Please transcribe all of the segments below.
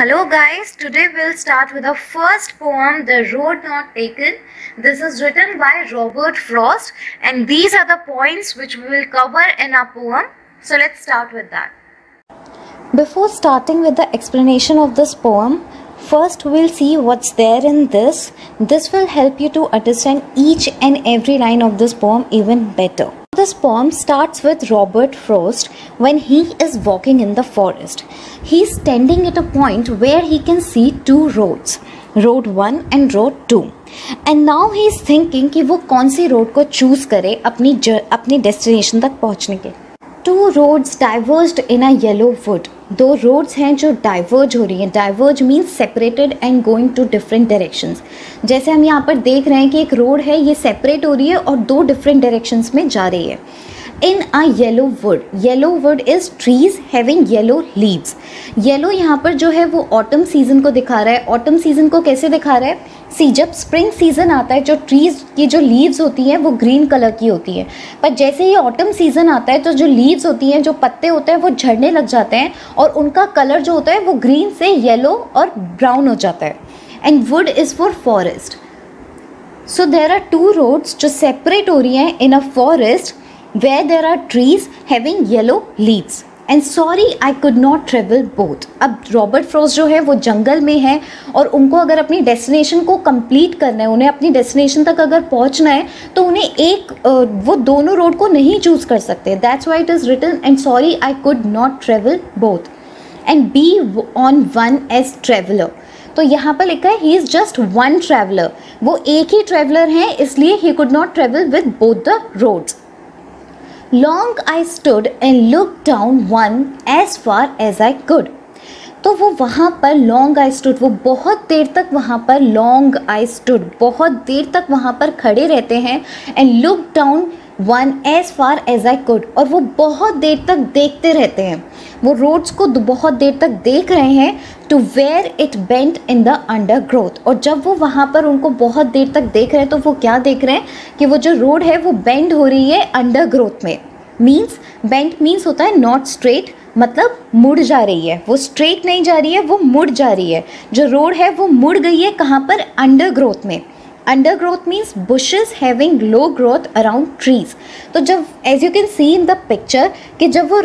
Hello guys, today we'll start with the first poem, The Road Not Taken. This is written by Robert Frost and these are the points which we will cover in our poem. So let's start with that. Before starting with the explanation of this poem, first we'll see what's there in this. This will help you to understand each and every line of this poem even better. This poem starts with Robert Frost when he is walking in the forest. He is standing at a point where he can see two roads, Road 1 and Road 2. And now he is thinking कि वो कौन सी road को choose करे अपनी destination तक पहुंचने के। Two roads diverged in a yellow wood. दो रोड्स हैं जो डाइवर्ज हो रही हैं. Diverge means separated and going to different directions. जैसे हम यहाँ पर देख रहे हैं कि एक रोड है, ये सेपरेट हो रही है और दो डिफरेंट डायरेक्शंस में जा रही है. In a yellow wood. Yellow wood is trees having yellow leaves. Yellow यहाँ पर जो है वो ऑटम सीजन को दिखा रहा है. ऑटम सीजन को कैसे दिखा रहा है? सी जब स्प्रिंग सीजन आता है जो ट्रीज की जो लीव्स होती हैं वो ग्रीन कलर की होती हैं, पर जैसे ही ऑटम सीजन आता है तो जो लीव्स होती हैं, जो पत्ते होते हैं वो झड़ने लग जाते हैं और उनका कलर जो होता है वो ग्रीन से येलो और ब्राउन हो जाता है. And wood is for forest. So there are two roads जो सेपरेट हो रही हैं in a forest where there are trees having yellow leaves. And sorry I could not travel both. अब रॉबर्ट फ्रॉस्ट जो है वो जंगल में है और उनको अगर अपनी डेस्टिनेशन को कंप्लीट करना है, उन्हें अपनी डेस्टिनेशन तक अगर पहुंचना है तो उन्हें वो दोनों रोड को नहीं चूज़ कर सकते. That's why it is written and sorry I could not travel both and be on one as traveller. तो यहाँ पर लिखा है he is just one traveller. वो एक ही ट्रेवलर हैं, इसलिए he could not travel with both the roads. Long I stood and looked down one as far as I could. तो वो वहाँ पर long I stood, वो बहुत देर तक वहाँ पर long I stood, बहुत देर तक वहाँ पर खड़े रहते हैं. and looked down one as far as I could, और वो बहुत देर तक देखते रहते हैं. वो रोड्स को बहुत देर तक देख रहे हैं. to where it bent in the undergrowth. और जब वो वहाँ पर उनको बहुत देर तक देख रहे हैं तो वो क्या देख रहे हैं कि वो जो रोड है वो बेंड हो रही है अंडरग्रोथ में. मीन्स बेंड मीन्स होता है नॉट स्ट्रेट, मतलब मुड़ जा रही है. वो स्ट्रेट नहीं जा रही है, वो मुड़ जा रही है. जो रोड है वो मुड़ गई है कहाँ पर? अंडरग्रोथ में. Undergrowth means bushes having low growth around trees. तो जब as you can see in the picture कि जब वो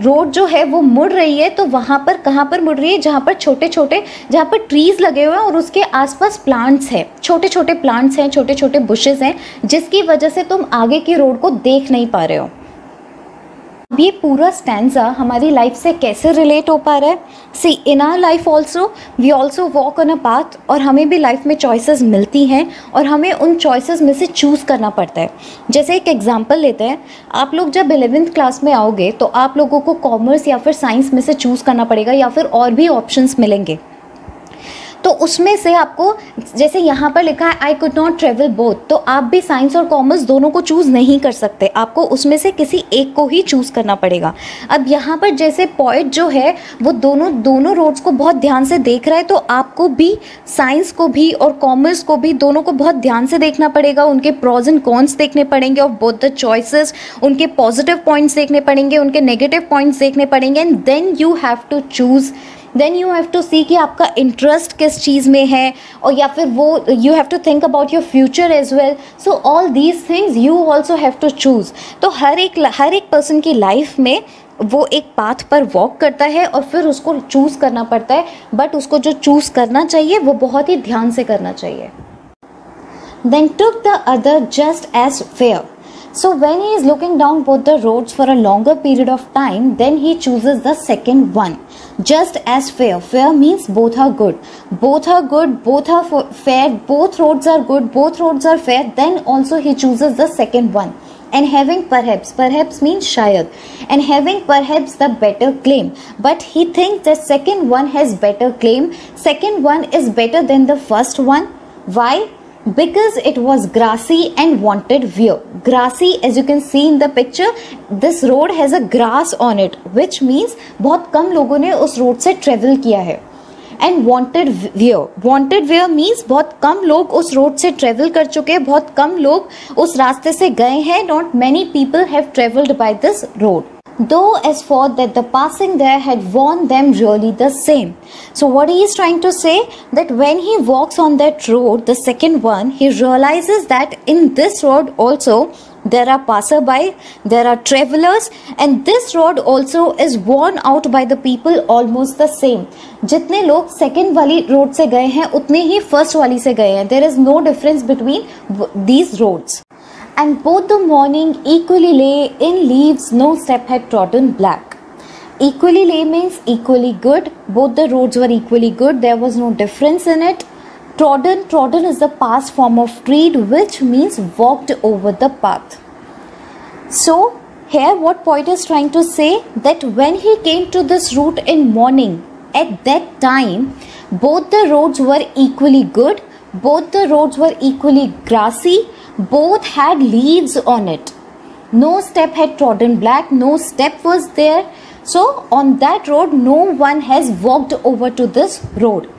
रोड जो है वो मुड़ रही है तो वहाँ पर कहाँ पर मुड़ रही है? जहाँ पर छोटे छोटे, जहाँ पर ट्रीज लगे हुए हैं और उसके आसपास प्लांट्स हैं, छोटे छोटे प्लांट्स हैं, छोटे छोटे बुशेस हैं, जिसकी वजह से तुम आगे की रोड को देख नहीं पा रहे हो. अब ये पूरा स्टैंजा हमारी लाइफ से कैसे रिलेट हो पा रहा है? See in our life also we also walk on a path, और हमें भी लाइफ में चॉइसेस मिलती हैं और हमें उन चॉइसेस में से चूज़ करना पड़ता है. जैसे एक एग्जांपल लेते हैं. आप लोग जब 11th क्लास में आओगे तो आप लोगों को कॉमर्स या फिर साइंस में से चूज़ करना पड़ेगा या फिर और भी ऑप्शंस मिलेंगे. तो उसमें से आपको, जैसे यहाँ पर लिखा है आई कुड नॉट ट्रेवल बोथ, तो आप भी साइंस और कॉमर्स दोनों को चूज़ नहीं कर सकते. आपको उसमें से किसी एक को ही चूज़ करना पड़ेगा. अब यहाँ पर जैसे पॉइट जो है वो दोनों रोड्स को बहुत ध्यान से देख रहा है, तो आपको भी साइंस को भी और कॉमर्स को भी दोनों को बहुत ध्यान से देखना पड़ेगा. उनके प्रॉज एंड कॉन्स देखने पड़ेंगे ऑफ बोथ द चॉइसेस. उनके पॉजिटिव पॉइंट्स देखने पड़ेंगे, उनके नेगेटिव पॉइंट्स देखने पड़ेंगे. And then you have to choose, then you have to see कि आपका इंटरेस्ट किस चीज़ में है, और या फिर वो you have to think about your future as well. So all these things you also have to choose. तो हर एक पर्सन की लाइफ में वो एक पाथ पर वॉक करता है और फिर उसको चूज़ करना पड़ता है, बट उसको जो चूज़ करना चाहिए वो बहुत ही ध्यान से करना चाहिए. Then took the other just as fair. So when he is looking down both the roads for a longer period of time, then he chooses the second one, just as fair. Fair means both are good. Both are good, both are fair, both roads are good, both roads are fair. Then also he chooses the second one. And having perhaps means shayad, and having perhaps the better claim. But he thinks the second one has better claim. Second one is better than the first one. Why? Because it was grassy and wanted wear. Grassy, as you can see in the picture, this road has a grass on it, which means बहुत कम लोगों ने उस road से travel किया है. And wanted wear means बहुत कम लोग उस रोड से ट्रेवल कर चुके हैं, बहुत कम लोग उस रास्ते से गए हैं. Not many people have traveled by this road. though as for that the passing there had warned them really the same. So what he is trying to say, that when he walks on that road, the second one, he realizes that in this road also there are passerby, there are travelers, and this road also is worn out by the people almost the same. जितने लोग second वाली road से गए हैं उतने ही first वाली से गए हैं. There is no difference between these roads. And both the morning equally lay in leaves, no step had trodden black. Equally lay means equally good. Both the roads were equally good. There was no difference in it. Trodden is the past form of tread, which means walked over the path. So here what poet is trying to say, that when he came to this route in morning, at that time both the roads were equally good, both the roads were equally grassy, both had leaves on it. No step had trodden black, no step was there. So on that road no one has walked over to this road.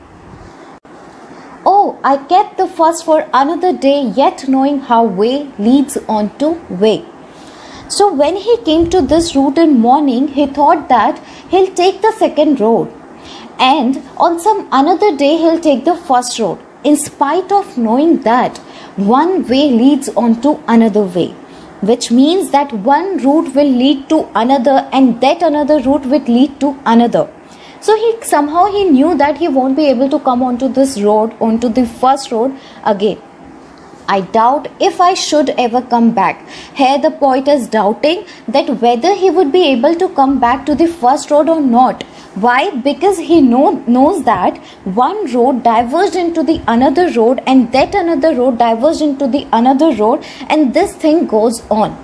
Oh, I kept the first for another day, yet knowing how way leads on to way. So when he came to this route in morning, he thought that he'll take the second road, and on some another day he'll take the first road, in spite of knowing that one way leads on to another way, which means that one route will lead to another, and that another route will lead to another. So he knew that he won't be able to come onto this road, onto the first road again. I doubt if I should ever come back. Here the poet is doubting that whether he would be able to come back to the first road or not. Why? Because he knows that one road diverged into the another road, and that another road diverged into the another road, and this thing goes on.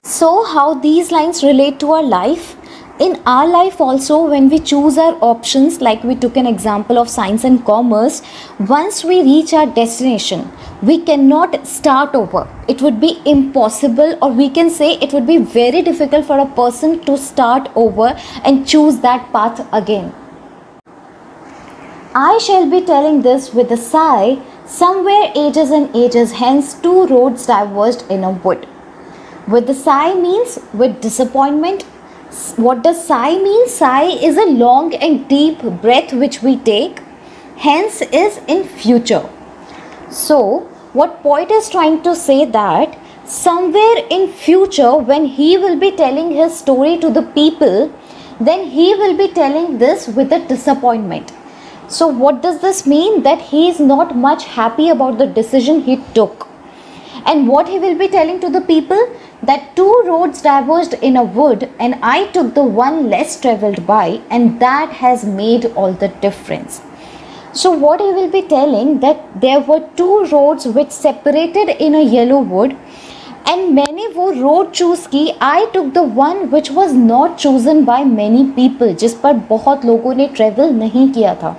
So how these lines relate to our life? In our life also, when we choose our options, like we took an example of science and commerce, once we reach our destination, we cannot start over. It would be impossible, or we can say it would be very difficult for a person to start over and choose that path again. I shall be telling this with a sigh, somewhere ages and ages hence two roads diverged in a wood. With the sigh means with disappointment. What does sigh mean? Sigh is a long and deep breath which we take. Hence is in future. So what poet is trying to say, that somewhere in future when he will be telling his story to the people, then he will be telling this with a disappointment. So what does this mean? That he is not much happy about the decision he took. And what he will be telling to the people? That two roads diverged in a wood, and I took the one less travelled by, and that has made all the difference. So what he will be telling, that there were two roads which separated in a yellow wood, and मैंने वो road choose की. I took the one which was not chosen by many people, जिस पर बहुत लोगों ने travel नहीं किया था.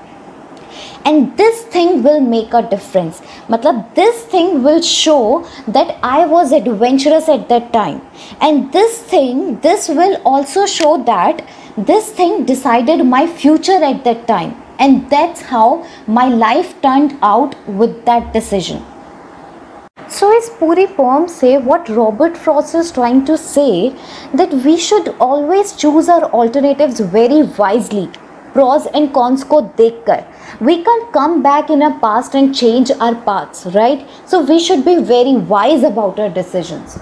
And this thing will make a difference. मतलब this thing will show that I was adventurous at that time. And this will also show that this thing decided my future at that time. And that's how my life turned out with that decision. So इस पूरी poem से what Robert Frost is trying to say, that we should always choose our alternatives very wisely. Pros and cons को देखकर. We can't come back in our past and change our paths, right? So we should be very wise about our decisions.